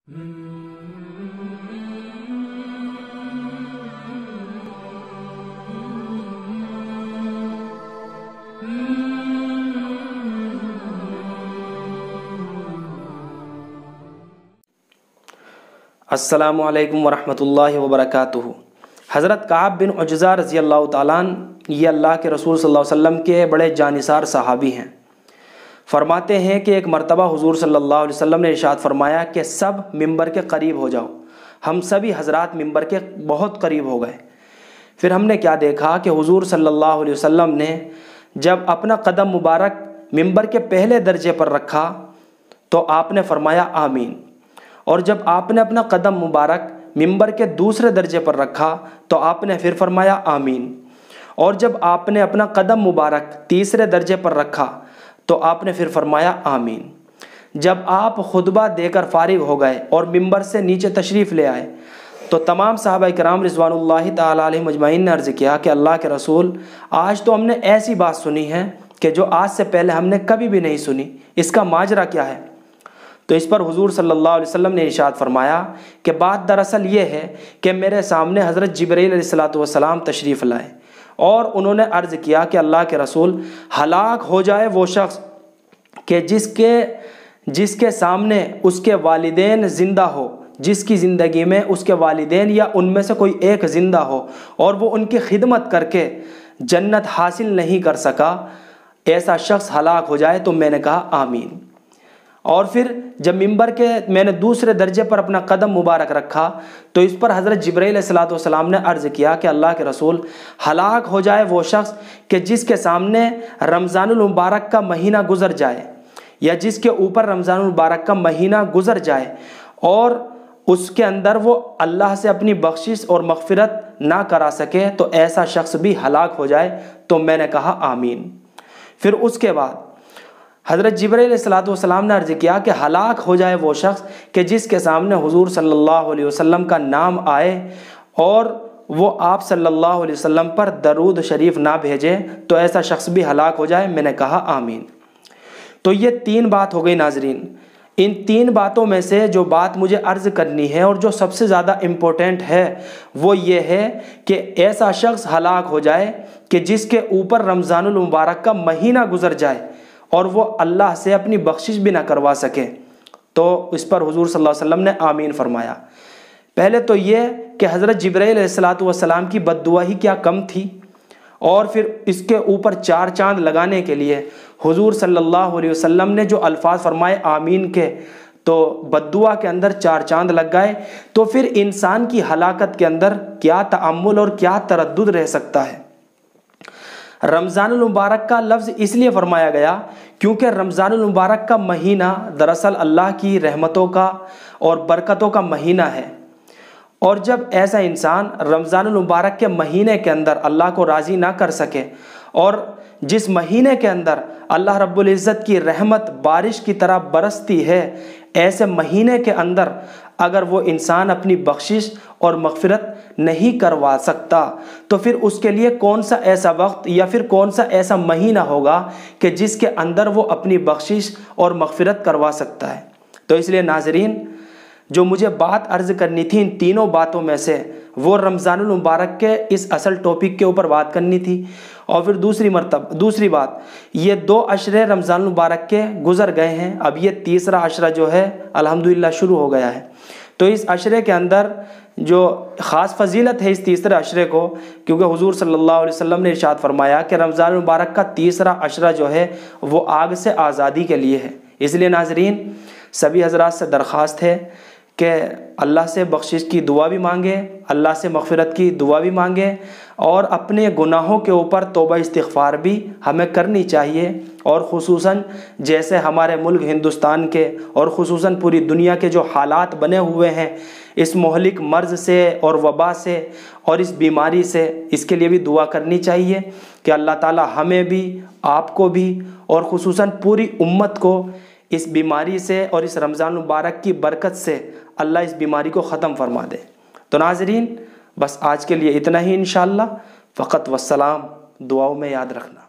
السلام علیکم ورحمۃ اللہ وبرکاتہ۔ حضرت کعب بن عجزہ رضی اللہ تعالیٰ عنہ یہ اللہ کے رسول صلی اللہ علیہ وسلم کے بڑے جانثار صحابی ہیں۔ فرماتے ہیں کہ ایک مرتبہ حضور صلی اللہ علیہ وسلم نے ارشاد فرمایا کہ سب ممبر کے قریب ہو جاؤ۔ ہم سبھی حضرات ممبر کے بہت قریب ہو گئے۔ پھر ہم نے کیا دیکھا کہ حضور صلی اللہ علیہ وسلم نے جب اپنا قدم مبارک ممبر کے پہلے درجے پر رکھا تو آپ نے فرمایا آمین، اور جب آپ نے اپنا قدم مبارک ممبر کے دوسرے درجے پر رکھا تو آپ نے پھر فرمایا آمین، اور جب آپ نے اپنا قدم مبارک تیسرے درجے پر رکھا تو آپ نے پھر فرمایا آمین۔ جب آپ خطبہ دے کر فارغ ہو گئے اور ممبر سے نیچے تشریف لے آئے تو تمام صحابہ کرام رضوان اللہ تعالیٰ علیہم اجمعین نے عرض کیا کہ اللہ کے رسول، آج تو ہم نے ایسی بات سنی ہے کہ جو آج سے پہلے ہم نے کبھی بھی نہیں سنی، اس کا ماجرا کیا ہے؟ تو اس پر حضور صلی اللہ علیہ وسلم نے ارشاد فرمایا کہ بات دراصل یہ ہے کہ میرے سامنے حضرت جبرائیل علیہ السلام تشریف لائے اور انہوں نے عرض کیا کہ اللہ کے رسول، ہلاک ہو جائے وہ شخص کہ جس کے سامنے اس کے والدین زندہ ہو، جس کی زندگی میں اس کے والدین یا ان میں سے کوئی ایک زندہ ہو اور وہ ان کی خدمت کر کے جنت حاصل نہیں کر سکا، ایسا شخص ہلاک ہو جائے۔ تو میں نے کہا آمین۔ اور پھر جب ممبر کے میں نے دوسرے درجے پر اپنا قدم مبارک رکھا تو اس پر حضرت جبرائیل علیہ السلام نے عرض کیا کہ اللہ کے رسول، ہلاک ہو جائے وہ شخص کہ جس کے سامنے رمضان المبارک کا مہینہ گزر جائے، یا جس کے اوپر رمضان المبارک کا مہینہ گزر جائے اور اس کے اندر وہ اللہ سے اپنی بخشش اور مغفرت نہ کرا سکے، تو ایسا شخص بھی ہلاک ہو جائے۔ تو میں نے کہا آمین۔ پھر اس کے بعد حضرت جبرائیل علیہ السلام نے عرض کیا کہ ہلاک ہو جائے وہ شخص کہ جس کے سامنے حضور صلی اللہ علیہ وسلم کا نام آئے اور وہ آپ صلی اللہ علیہ وسلم پر درود شریف نہ بھیجے، تو ایسا شخص بھی ہلاک ہو جائے۔ میں نے کہا آمین۔ تو یہ تین بات ہو گئی ناظرین۔ ان تین باتوں میں سے جو بات مجھے عرض کرنی ہے اور جو سب سے زیادہ امپورٹنٹ ہے وہ یہ ہے کہ ایسا شخص ہلاک ہو جائے کہ جس کے اوپر رمضان المبارک کا مہینہ گزر جائے اور وہ اللہ سے اپنی بخشش بھی نہ کروا سکے۔ تو اس پر حضور صلی اللہ علیہ وسلم نے آمین فرمایا۔ پہلے تو یہ کہ حضرت جبرائیل علیہ السلام کی بد دعا ہی کیا کم تھی، اور پھر اس کے اوپر چار چاند لگانے کے لیے حضور صلی اللہ علیہ وسلم نے جو الفاظ فرمائے آمین کے، تو بد دعا کے اندر چار چاند لگ گئے۔ تو پھر انسان کی ہلاکت کے اندر کیا تأمل اور کیا تردد رہ سکتا ہے؟ رمضان المبارک کا لفظ اس لیے فرمایا گیا کیونکہ رمضان المبارک کا مہینہ دراصل اللہ کی رحمتوں کا اور برکتوں کا مہینہ ہے، اور جب ایسا انسان رمضان المبارک کے مہینے کے اندر اللہ کو راضی نہ کر سکے، اور جس مہینے کے اندر اللہ رب العزت کی رحمت بارش کی طرح برستی ہے، ایسے مہینے کے اندر اگر وہ انسان اپنی بخشش اور مغفرت نہیں کروا سکتا تو پھر اس کے لیے کون سا ایسا وقت یا پھر کون سا ایسا مہینہ ہوگا کہ جس کے اندر وہ اپنی بخشش اور مغفرت کروا سکتا ہے؟ تو اس لیے ناظرین، جو مجھے بات عرض کرنی تھی ان تینوں باتوں میں سے وہ رمضان المبارک کے اس اصل ٹاپک کے اوپر بات کرنی تھی۔ اور پھر دوسری بات، یہ 2 عشرے رمضان المبارک کے گزر گئے ہیں، اب یہ تیسرا عشرہ جو ہے الحمدللہ شروع ہو گیا ہے۔ تو اس عشرے کے اندر جو خاص فضیلت ہے اس تیسرے عشرے کو، کیونکہ حضور صلی اللہ علیہ وسلم نے ارشاد فرمایا کہ رمضان المبارک کا تیسرا عشرہ جو ہے وہ آگ سے آزادی کے لیے ہے۔ اس لیے ناظرین، سبھی حضرات سے درخواست ہے کہ اللہ سے بخشش کی دعا بھی مانگے، اللہ سے مغفرت کی دعا بھی مانگے، اور اپنے گناہوں کے اوپر توبہ استغفار بھی ہمیں کرنی چاہیے۔ اور خصوصاً جیسے ہمارے ملک ہندوستان کے اور خصوصاً پوری دنیا کے جو حالات بنے ہوئے ہیں اس مہلک مرض سے اور وبا سے اور اس بیماری سے، اس کے لیے بھی دعا کرنی چاہیے کہ اللہ تعالی ہمیں بھی، آپ کو بھی، اور خصوصاً پوری امت کو اس بیماری سے اور اس رمضان المبارک کی برکت سے اللہ اس بیماری کو ختم فرما دے۔ تو ناظرین، بس آج کے لیے اتنا ہی انشاءاللہ۔ فقط والسلام، دعاؤں میں یاد رکھنا۔